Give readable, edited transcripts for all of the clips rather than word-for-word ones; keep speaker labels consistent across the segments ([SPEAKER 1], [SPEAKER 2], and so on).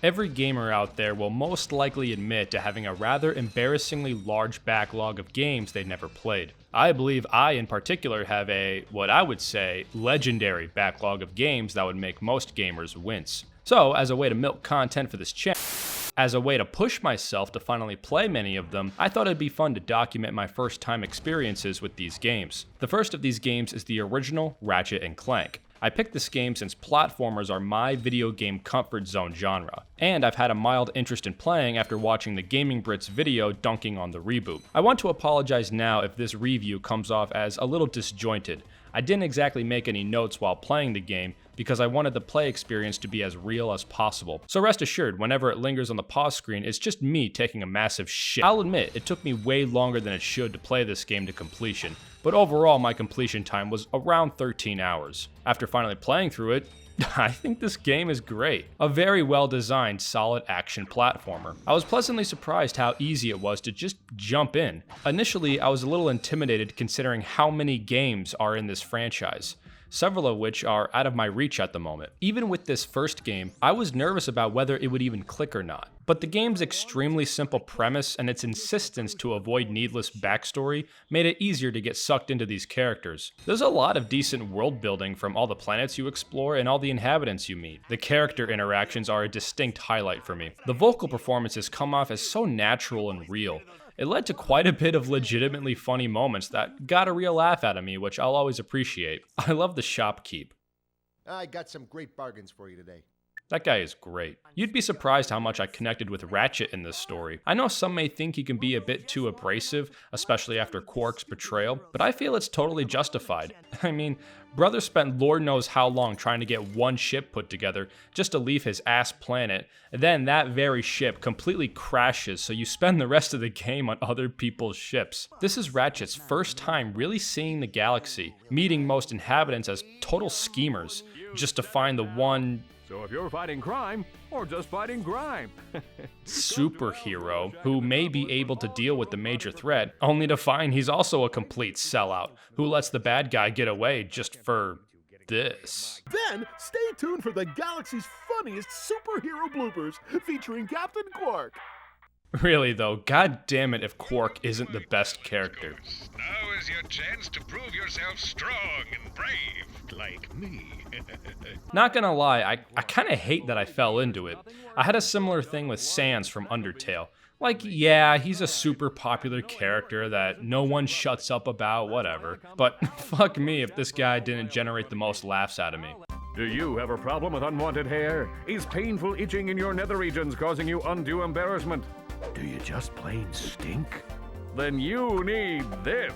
[SPEAKER 1] Every gamer out there will most likely admit to having a rather embarrassingly large backlog of games they never played. I believe I in particular have what I would say, legendary backlog of games that would make most gamers wince. So, as a way to milk content for this channel, as a way to push myself to finally play many of them, I thought it'd be fun to document my first time experiences with these games. The first of these games is the original Ratchet and Clank. I picked this game since platformers are my video game comfort zone genre, and I've had a mild interest in playing after watching the Gaming Brits video dunking on the reboot. I want to apologize now if this review comes off as a little disjointed. I didn't exactly make any notes while playing the game because I wanted the play experience to be as real as possible. So rest assured, whenever it lingers on the pause screen, it's just me taking a massive shit. I'll admit, it took me way longer than it should to play this game to completion, but overall my completion time was around 13 hours. After finally playing through it, I think this game is great. A very well designed, solid action platformer. I was pleasantly surprised how easy it was to just jump in. Initially, I was a little intimidated considering how many games are in this franchise, several of which are out of my reach at the moment. Even with this first game, I was nervous about whether it would even click or not. But the game's extremely simple premise and its insistence to avoid needless backstory made it easier to get sucked into these characters. There's a lot of decent world building from all the planets you explore and all the inhabitants you meet. The character interactions are a distinct highlight for me. The vocal performances come off as so natural and real. It led to quite a bit of legitimately funny moments that got a real laugh out of me, which I'll always appreciate. I love the shopkeep.
[SPEAKER 2] I got some great bargains for you today.
[SPEAKER 1] That guy is great. You'd be surprised how much I connected with Ratchet in this story. I know some may think he can be a bit too abrasive, especially after Quark's betrayal, but I feel it's totally justified. I mean, brother spent Lord knows how long trying to get one ship put together just to leave his ass planet, and then that very ship completely crashes, so you spend the rest of the game on other people's ships. This is Ratchet's first time really seeing the galaxy, meeting most inhabitants as total schemers, just to find the one
[SPEAKER 3] So if you're fighting crime, or just fighting grime,
[SPEAKER 1] superhero who may be able to deal with the major threat, only to find he's also a complete sellout who lets the bad guy get away just for this.
[SPEAKER 4] Then, stay tuned for the galaxy's funniest superhero bloopers featuring Captain Quark.
[SPEAKER 1] Really though, god damn it if Quark isn't the best character.
[SPEAKER 5] Now is your chance to prove yourself strong and brave, like me.
[SPEAKER 1] Not gonna lie, I kinda hate that I fell into it. I had a similar thing with Sans from Undertale. Like, yeah, he's a super popular character that no one shuts up about, whatever. But fuck me if this guy didn't generate the most laughs out of me.
[SPEAKER 3] do you have a problem with unwanted hair? Is painful itching in your nether regions causing you undue embarrassment? Do you just plain stink? Then you need this.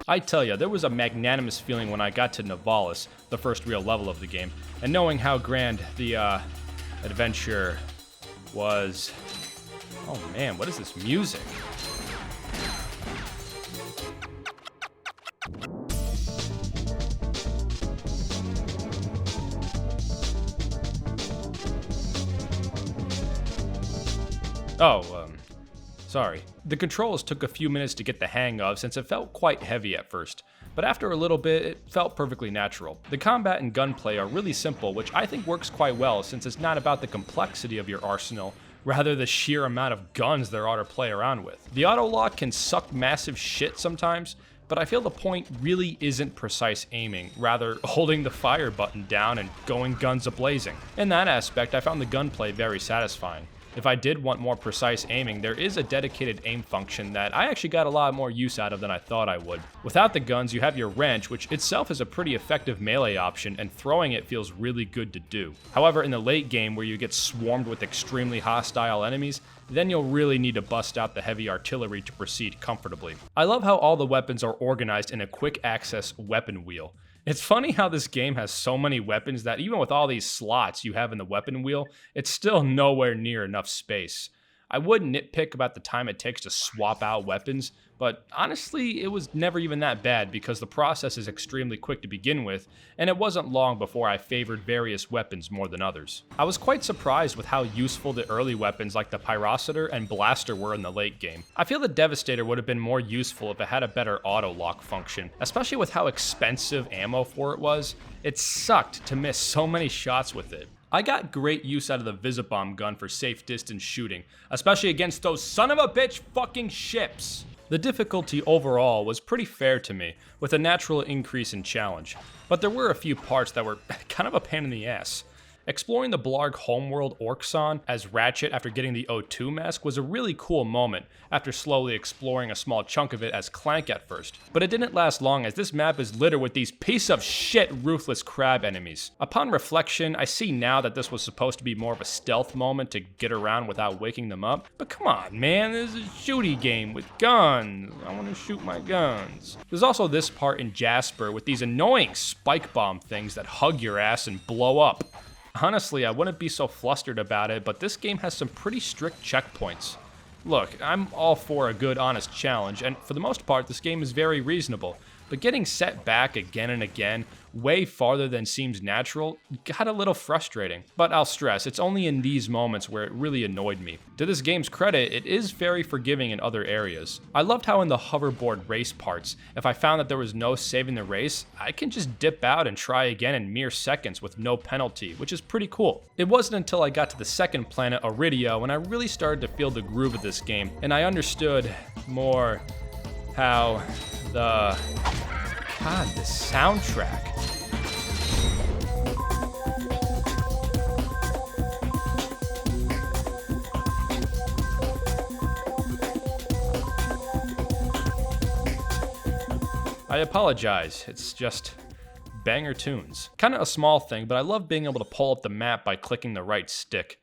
[SPEAKER 1] I tell ya, there was a magnanimous feeling when I got to Novalis, the first real level of the game, and knowing how grand the adventure was. Oh man, what is this music? Sorry. The controls took a few minutes to get the hang of since it felt quite heavy at first, but after a little bit, it felt perfectly natural. The combat and gunplay are really simple, which I think works quite well since it's not about the complexity of your arsenal, rather the sheer amount of guns there are to play around with. The auto lock can suck massive shit sometimes, but I feel the point really isn't precise aiming, rather holding the fire button down and going guns a-blazing. In that aspect, I found the gunplay very satisfying. If I did want more precise aiming, there is a dedicated aim function that I actually got a lot more use out of than I thought I would. Without the guns, you have your wrench, which itself is a pretty effective melee option, and throwing it feels really good to do. However, in the late game where you get swarmed with extremely hostile enemies, then you'll really need to bust out the heavy artillery to proceed comfortably. I love how all the weapons are organized in a quick access weapon wheel. It's funny how this game has so many weapons that even with all these slots you have in the weapon wheel, it's still nowhere near enough space. I would nitpick about the time it takes to swap out weapons, but honestly, it was never even that bad because the process is extremely quick to begin with, and it wasn't long before I favored various weapons more than others. I was quite surprised with how useful the early weapons like the Pyrocitor and Blaster were in the late game. I feel the Devastator would have been more useful if it had a better auto lock function, especially with how expensive ammo for it was. It sucked to miss so many shots with it. I got great use out of the Visibomb gun for safe distance shooting, especially against those son of a bitch fucking ships. The difficulty overall was pretty fair to me, with a natural increase in challenge, but there were a few parts that were kind of a pain in the ass. Exploring the Blarg homeworld Orkson as Ratchet after getting the O2 mask was a really cool moment, after slowly exploring a small chunk of it as Clank at first. But it didn't last long, as this map is littered with these piece of shit ruthless crab enemies. Upon reflection, I see now that this was supposed to be more of a stealth moment to get around without waking them up. But come on, man, this is a shooty game with guns. I want to shoot my guns. There's also this part in Jasper with these annoying spike bomb things that hug your ass and blow up. Honestly, I wouldn't be so flustered about it, but this game has some pretty strict checkpoints. Look, I'm all for a good, honest challenge, and for the most part, this game is very reasonable. But getting set back again and again, way farther than seems natural, got a little frustrating. But I'll stress, it's only in these moments where it really annoyed me. To this game's credit, it is very forgiving in other areas. I loved how in the hoverboard race parts, if I found that there was no saving the race, I can just dip out and try again in mere seconds with no penalty, which is pretty cool. It wasn't until I got to the second planet, R.Y.N.O, when I really started to feel the groove of this game, and I understood more how the soundtrack. I apologize, it's just banger tunes. Kinda a small thing, but I love being able to pull up the map by clicking the right stick.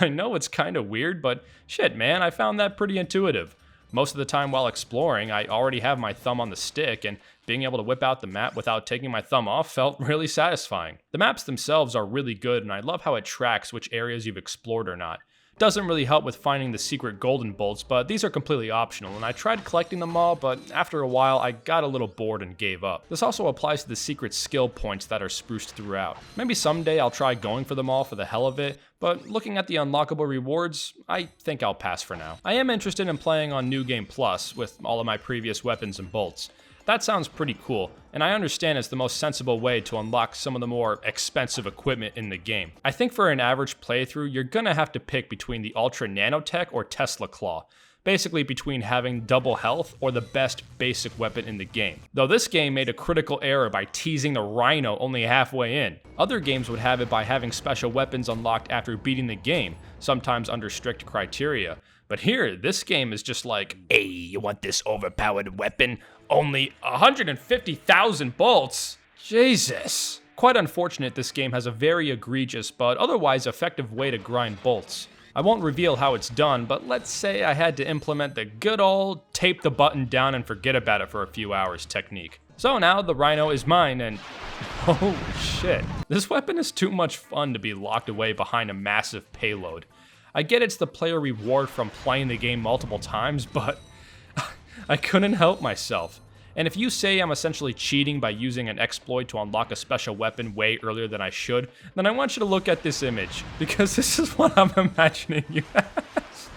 [SPEAKER 1] I know it's kinda weird, but shit man, I found that pretty intuitive. Most of the time while exploring, I already have my thumb on the stick, and being able to whip out the map without taking my thumb off felt really satisfying. The maps themselves are really good, and I love how it tracks which areas you've explored or not. Doesn't really help with finding the secret golden bolts, but these are completely optional, and I tried collecting them all, but after a while I got a little bored and gave up. This also applies to the secret skill points that are spruced throughout. Maybe someday I'll try going for them all for the hell of it, but looking at the unlockable rewards, I think I'll pass for now. I am interested in playing on New Game Plus with all of my previous weapons and bolts. That sounds pretty cool, and I understand it's the most sensible way to unlock some of the more expensive equipment in the game. I think for an average playthrough, you're gonna have to pick between the Ultra Nanotech or Tesla Claw, basically between having double health or the best basic weapon in the game. Though this game made a critical error by teasing the R.Y.N.O only halfway in. Other games would have it by having special weapons unlocked after beating the game, sometimes under strict criteria. But here, this game is just like, hey, you want this overpowered weapon? Only 150,000 bolts? Jesus. Quite unfortunate this game has a very egregious but otherwise effective way to grind bolts. I won't reveal how it's done, but let's say I had to implement the good old tape the button down and forget about it for a few hours technique. So now the R.Y.N.O is mine and holy shit. This weapon is too much fun to be locked away behind a massive payload. I get it's the player reward from playing the game multiple times, but I couldn't help myself. And if you say I'm essentially cheating by using an exploit to unlock a special weapon way earlier than I should, then I want you to look at this image, because this is what I'm imagining you as.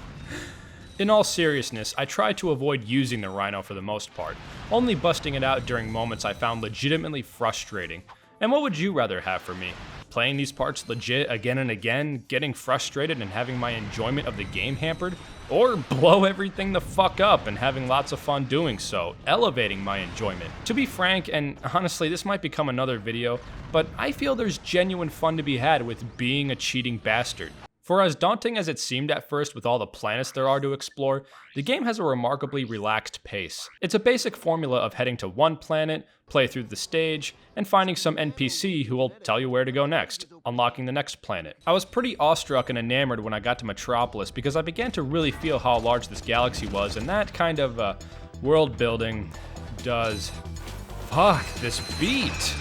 [SPEAKER 1] In all seriousness, I try to avoid using the R.Y.N.O for the most part, only busting it out during moments I found legitimately frustrating. And what would you rather have for me? Playing these parts legit again and again, getting frustrated and having my enjoyment of the game hampered? Or blow everything the fuck up and having lots of fun doing so, elevating my enjoyment? To be frank, and honestly this might become another video, but I feel there's genuine fun to be had with being a cheating bastard. For as daunting as it seemed at first with all the planets there are to explore, the game has a remarkably relaxed pace. It's a basic formula of heading to one planet, play through the stage, and finding some NPC who will tell you where to go next, unlocking the next planet. I was pretty awestruck and enamored when I got to Metropolis because I began to really feel how large this galaxy was, and that kind of world building does... Fuck, this beat!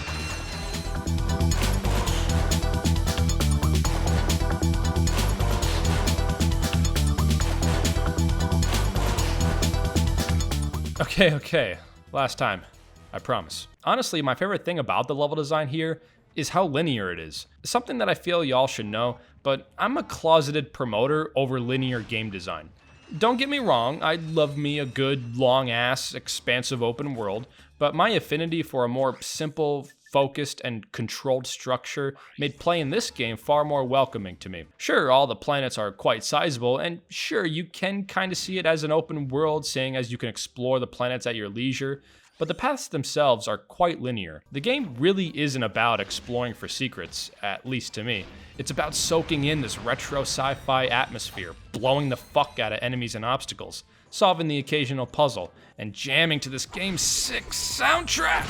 [SPEAKER 1] Okay, last time, I promise. Honestly, my favorite thing about the level design here is how linear it is. Something that I feel y'all should know, but I'm a closeted promoter over linear game design. Don't get me wrong, I love me a good, long-ass, expansive open world, but my affinity for a more simple, focused and controlled structure made playing this game far more welcoming to me. Sure, all the planets are quite sizable, and sure, you can kind of see it as an open world, seeing as you can explore the planets at your leisure, but the paths themselves are quite linear. The game really isn't about exploring for secrets, at least to me. It's about soaking in this retro sci-fi atmosphere, blowing the fuck out of enemies and obstacles, solving the occasional puzzle, and jamming to this game's sick soundtrack!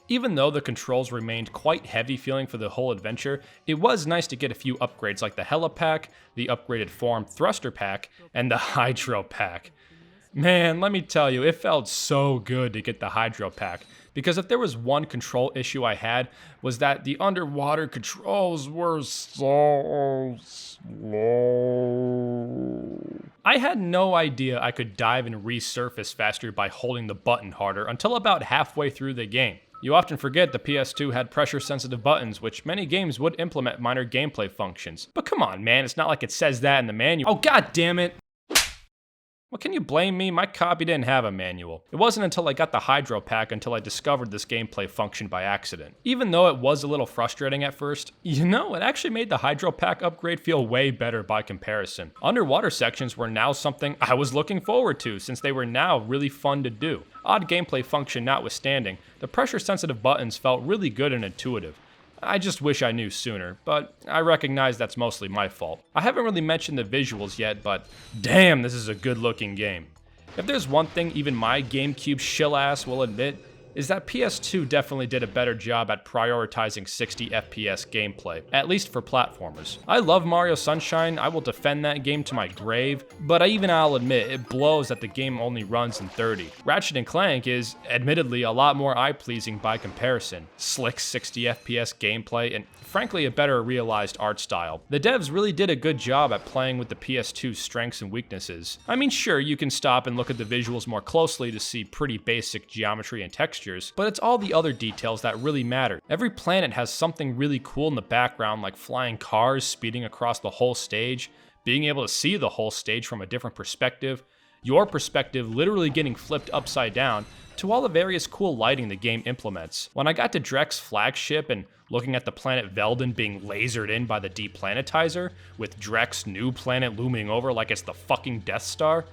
[SPEAKER 1] Even though the controls remained quite heavy feeling for the whole adventure, it was nice to get a few upgrades like the Helipack, the upgraded Form Thruster Pack, and the Hydro Pack. Man, let me tell you, it felt so good to get the Hydro Pack, because if there was one control issue I had, was that the underwater controls were so slow. I had no idea I could dive and resurface faster by holding the button harder until about halfway through the game. You often forget the PS2 had pressure-sensitive buttons, which many games would implement minor gameplay functions. But come on, man, it's not like it says that in the manual. Oh, god damn it! Well, can you blame me? My copy didn't have a manual. It wasn't until I got the Hydro Pack until I discovered this gameplay function by accident. Even though it was a little frustrating at first, you know, it actually made the Hydro Pack upgrade feel way better by comparison. Underwater sections were now something I was looking forward to, since they were now really fun to do. Odd gameplay function notwithstanding, the pressure-sensitive buttons felt really good and intuitive. I just wish I knew sooner, but I recognize that's mostly my fault. I haven't really mentioned the visuals yet, but damn, this is a good-looking game. If there's one thing even my GameCube shill-ass will admit, is that PS2 definitely did a better job at prioritizing 60 FPS gameplay, at least for platformers. I love Mario Sunshine, I will defend that game to my grave, but I'll admit, it blows that the game only runs in 30. Ratchet and Clank is, admittedly, a lot more eye-pleasing by comparison. Slick 60 FPS gameplay, and frankly a better realized art style. The devs really did a good job at playing with the PS2's strengths and weaknesses. I mean, sure, you can stop and look at the visuals more closely to see pretty basic geometry and textures, but it's all the other details that really matter. Every planet has something really cool in the background, like flying cars speeding across the whole stage, being able to see the whole stage from a different perspective, your perspective literally getting flipped upside down, to all the various cool lighting the game implements. When I got to Drek's flagship and looking at the planet Veldin being lasered in by the deplanetizer, with Drek's new planet looming over like it's the fucking Death Star,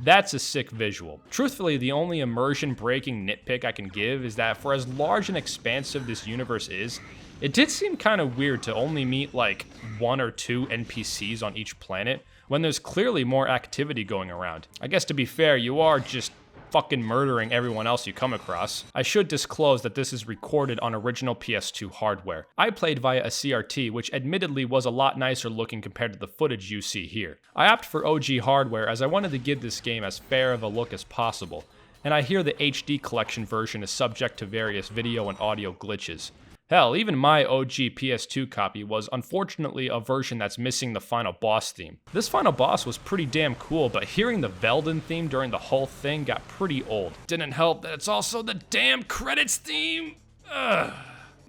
[SPEAKER 1] that's a sick visual. Truthfully, the only immersion-breaking nitpick I can give is that for as large and expansive this universe is, it did seem kind of weird to only meet like 1 or 2 NPCs on each planet, when there's clearly more activity going around. I guess to be fair, you are just fucking murdering everyone else you come across. I should disclose that this is recorded on original PS2 hardware. I played via a CRT, which admittedly was a lot nicer looking compared to the footage you see here. I opted for OG hardware as I wanted to give this game as fair of a look as possible, and I hear the HD collection version is subject to various video and audio glitches. Hell, even my OG PS2 copy was unfortunately a version that's missing the final boss theme. This final boss was pretty damn cool, but hearing the Veldin theme during the whole thing got pretty old. Didn't help that it's also the damn credits theme. Ugh.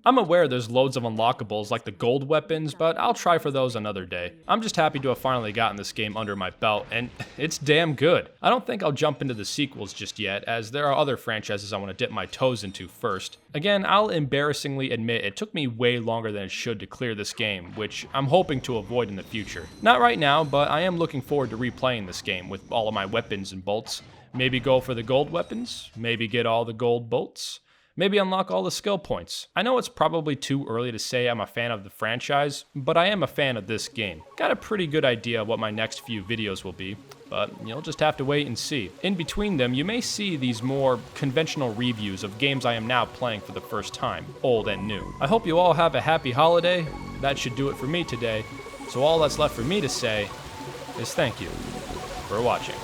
[SPEAKER 1] I'm aware there's loads of unlockables like the gold weapons, but I'll try for those another day. I'm just happy to have finally gotten this game under my belt, and it's damn good. I don't think I'll jump into the sequels just yet, as there are other franchises I want to dip my toes into first. Again, I'll embarrassingly admit it took me way longer than it should to clear this game, which I'm hoping to avoid in the future. Not right now, but I am looking forward to replaying this game with all of my weapons and bolts. Maybe go for the gold weapons, maybe get all the gold bolts. Maybe unlock all the skill points. I know it's probably too early to say I'm a fan of the franchise, but I am a fan of this game. Got a pretty good idea of what my next few videos will be, but you'll just have to wait and see. In between them, you may see these more conventional reviews of games I am now playing for the first time, old and new. I hope you all have a happy holiday. That should do it for me today. So all that's left for me to say is thank you for watching.